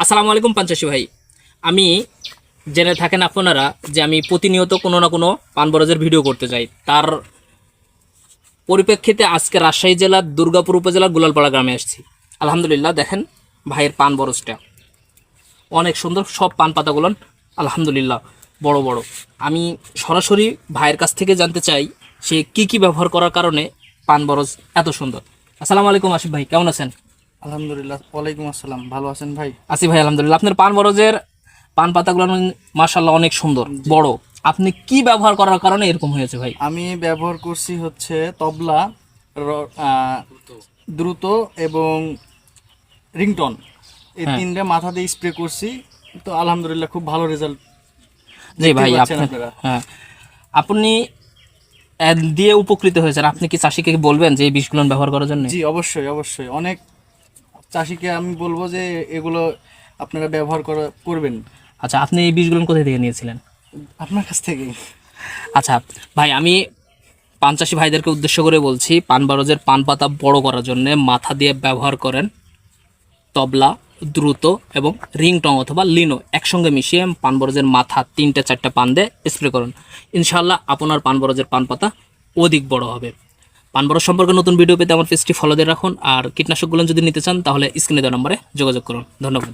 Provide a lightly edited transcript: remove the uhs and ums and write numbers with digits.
আসসালামু আলাইকুম পাঞ্চাশি ভাই। আমি জেনে থাকেন আপনারা যে আমি প্রতিনিয়ত কোনো না কোনো পান বরজের ভিডিও করতে চাই। তার পরিপ্রেক্ষিতে আজকে রাজশাহী জেলার দুর্গাপুর উপজেলার গুলালপাড়া গ্রামে আসছি। আলহামদুলিল্লাহ, দেখেন ভাইয়ের পান বরজটা অনেক সুন্দর। সব পান পাতাগুলো আলহামদুলিল্লাহ বড় বড়। আমি সরাসরি ভাইয়ের কাছ থেকে জানতে চাই সে কি কি ব্যবহার করার কারণে পান বরজ এত সুন্দর। আসসালামু আলাইকুম আসিফ ভাই, কেমন আছেন? আলহামদুলিল্লাহ, ওয়ালাইকুম আসসালাম। ভালো আছেন ভাই? আসিফ ভাই আলহামদুলিল্লাহ। আপনার পান বরজের পান পাতাগুলো মাশাআল্লাহ অনেক সুন্দর বড়। আপনি কি ব্যবহার করার কারণে এরকম হয়েছে ভাই? আমি ব্যবহার করছি হচ্ছে তবলা, দ্রুত এবং রিংটন, এই হ্যাঁ তিনটে মাথা দিয়ে স্প্রে করছি। তো আলহামদুলিল্লাহ খুব ভালো রেজাল্ট জি ভাই। পাচ্ছেন আপনি আপনারা। হ্যাঁ, আপনি দিয়ে উপকৃত হয়েছেন। আপনি কি চাষিকে বলবেন যে এই বিষগুলো ব্যবহার করার জন্য? জি, অবশ্যই অবশ্যই। অনেক চাষিকে আমি বলবো যে এগুলো আপনারা ব্যবহার করবেন আচ্ছা, আপনি এই বিষগুলো কোথায় থেকে নিয়েছিলেন? আপনার কাছ থেকে। আচ্ছা ভাই, আমি পান চাষি ভাইদেরকে উদ্দেশ্য করে বলছি, পান বরজের পান পাতা বড় করার জন্য মাথা দিয়ে ব্যবহার করেন তবলা, দ্রুত এবং রিংটং অথবা লিনো একসঙ্গে মিশিয়ে পান বরজের মাথা 3-4টা পান দিয়ে স্প্রে করুন। ইনশাআল্লাহ আপনার পান বরজের পান পাতা অধিক বড় হবে। পান বরজ সম্পর্কে নতুন ভিডিও পেতে আমার পেজটি ফলো দিয়ে রাখুন। আর কীটনাশকগুলো যদি নিতে চান তাহলে স্ক্রিনে দেওয়া নম্বরে যোগাযোগ করুন। ধন্যবাদ।